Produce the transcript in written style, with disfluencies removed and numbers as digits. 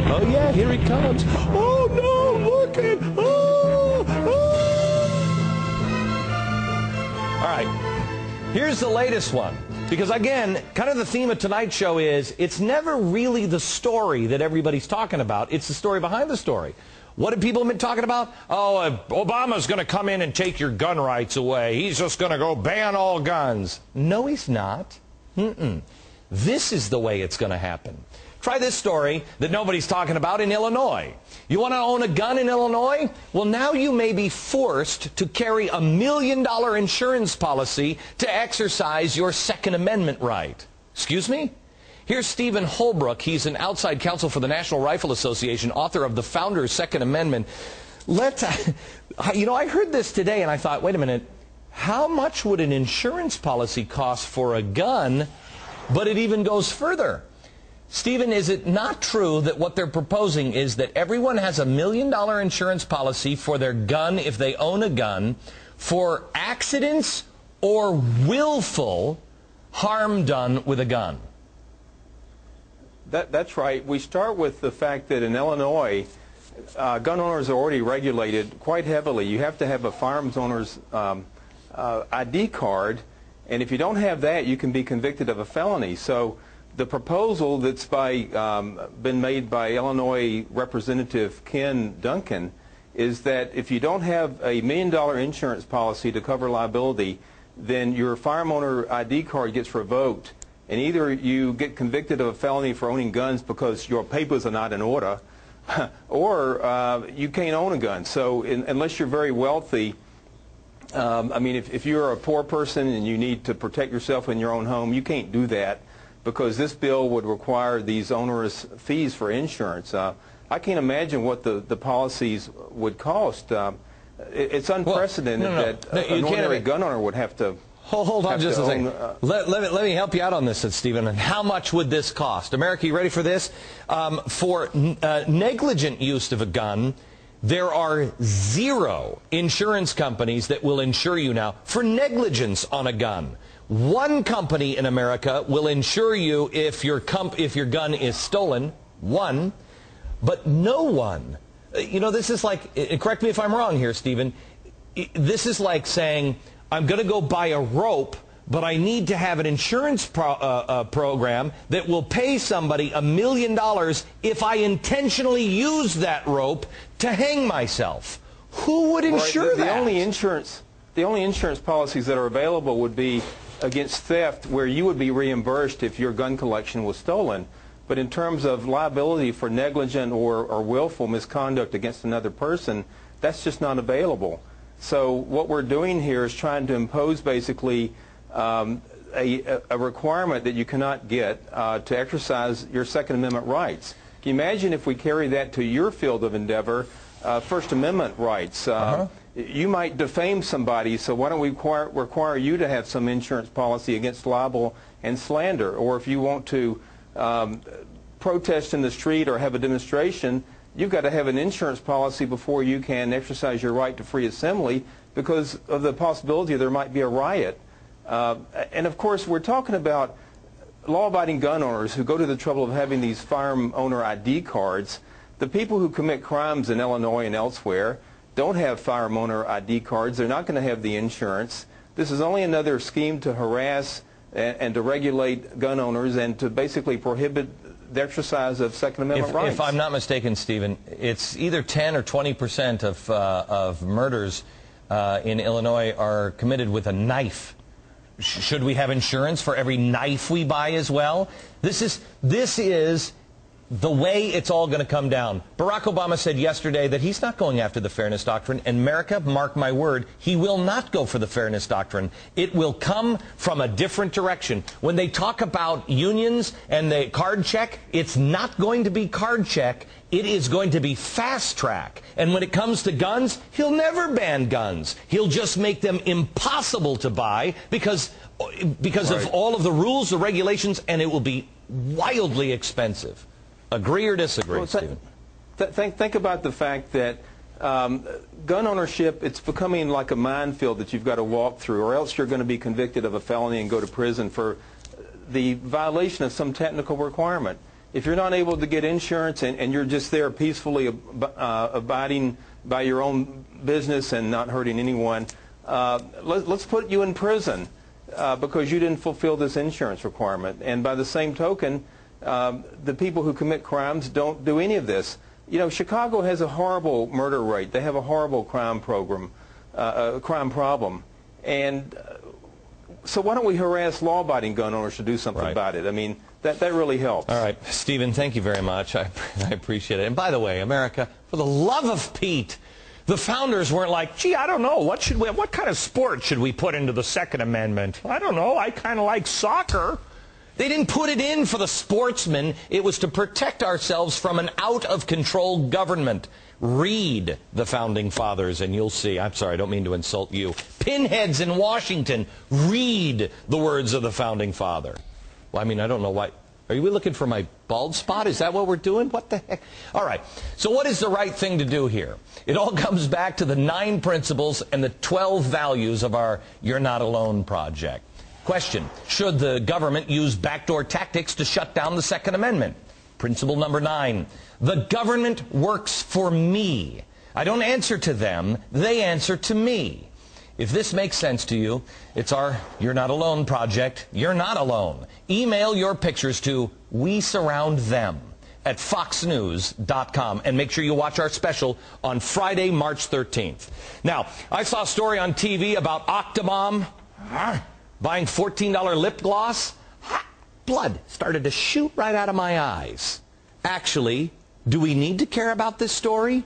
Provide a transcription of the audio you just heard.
Oh yeah, here he comes. Oh no, look at, oh, oh. All right, here's the latest one. Because again, kind of the theme of tonight's show is, it's never really the story that everybody's talking about. It's the story behind the story. What have people been talking about? Oh, Obama's going to come in and take your gun rights away. He's just going to go ban all guns. No, he's not. This is the way it's going to happen. Try this story that nobody's talking about in Illinois. You want to own a gun in Illinois? Well, now you may be forced to carry $1 million insurance policy to exercise your Second Amendment right. Excuse me? Here's Stephen Holbrook. He's an outside counsel for the National Rifle Association, author of the Founder's Second Amendment. I heard this today and I thought, wait a minute, how much would an insurance policy cost for a gun? But it even goes further. Stephen, is it not true that what they're proposing is that everyone has $1 million insurance policy for their gun if they own a gun for accidents or willful harm done with a gun? That's right. We start with the fact that in Illinois, gun owners are already regulated quite heavily. You have to have a firearms owner's ID card, and if you don't have that, you can be convicted of a felony. So the proposal that's been made by Illinois Representative Ken Duncan is that if you don't have a $1 million insurance policy to cover liability, then your firearm owner ID card gets revoked, and either you get convicted of a felony for owning guns because your papers are not in order, or you can't own a gun. So unless you're very wealthy, I mean, if you're a poor person and you need to protect yourself in your own home, you can't do that, because this bill would require these onerous fees for insurance. I can't imagine what the policies would cost. It's unprecedented that an ordinary gun owner would have to. Hold on just a second. Let me help you out on this, Stephen. And how much would this cost? America, you ready for this? For negligent use of a gun, there are 0 insurance companies that will insure you now for negligence on a gun. One company in America will insure you if your gun is stolen. One. But no one. You know, this is like, correct me if I'm wrong here, Stephen. This is like saying, I'm going to go buy a rope, but I need to have an insurance program that will pay somebody $1 million if I intentionally use that rope to hang myself. Who would insure that? The only insurance policies that are available would be against theft, where you would be reimbursed if your gun collection was stolen. But in terms of liability for negligent or willful misconduct against another person, that's just not available. So what we're doing here is trying to impose basically a requirement that you cannot get to exercise your Second Amendment rights. Can you imagine if we carry that to your field of endeavor, First Amendment rights? You might defame somebody, so why don't we require you to have some insurance policy against libel and slander? Or if you want to protest in the street or have a demonstration, you've got to have an insurance policy before you can exercise your right to free assembly, because of the possibility there might be a riot. And of course, we're talking about law-abiding gun owners who go to the trouble of having these firearm owner ID cards. The people who commit crimes in Illinois and elsewhere don't have firearm owner ID cards. They're not going to have the insurance. This is only another scheme to harass and to regulate gun owners and to basically prohibit the exercise of Second Amendment rights. If I'm not mistaken, Stephen, it's either 10 or 20% of murders in Illinois are committed with a knife. Should we have insurance for every knife we buy as well? This is the way it's all going to come down. Barack Obama said yesterday that he's not going after the Fairness Doctrine, and America, mark my word, he will not go for the Fairness Doctrine. It will come from a different direction. When they talk about unions and the card check, it's not going to be card check. It is going to be fast track. And when it comes to guns, he'll never ban guns. He'll just make them impossible to buy because of all of the rules, the regulations, and it will be wildly expensive. Agree or disagree, well, Stephen? Think about the fact that gun ownership, it's becoming like a minefield that you've got to walk through, or else you're going to be convicted of a felony and go to prison for the violation of some technical requirement. If you're not able to get insurance and you're just there peacefully abiding by your own business and not hurting anyone, let's put you in prison because you didn't fulfill this insurance requirement. And by the same token, the people who commit crimes don't do any of this. You know, Chicago has a horrible murder rate. They have a horrible crime program, crime problem. And so why don't we harass law-abiding gun owners to do something about it? I mean, that really helps. All right, Stephen, thank you very much. I appreciate it. And by the way, America, for the love of Pete, the founders weren't like, gee, I don't know, what kind of sport should we put into the Second Amendment? I don't know, I kind of like soccer. They didn't put it in for the sportsmen. It was to protect ourselves from an out-of-control government. Read the Founding Fathers and you'll see. I'm sorry, I don't mean to insult you. Pinheads in Washington, read the words of the Founding Father. Well, I mean, I don't know why. Are you looking for my bald spot? Is that what we're doing? What the heck? All right. So what is the right thing to do here? It all comes back to the 9 principles and the 12 values of our You're Not Alone project. Question, should the government use backdoor tactics to shut down the Second Amendment? Principle number 9, the government works for me. I don't answer to them, they answer to me. If this makes sense to you, it's our You're Not Alone project. You're not alone. Email your pictures to wesurroundthem@foxnews.com and make sure you watch our special on Friday, March 13th. Now, I saw a story on TV about Octomom buying $14 lip gloss. Blood started to shoot right out of my eyes. Actually, do we need to care about this story?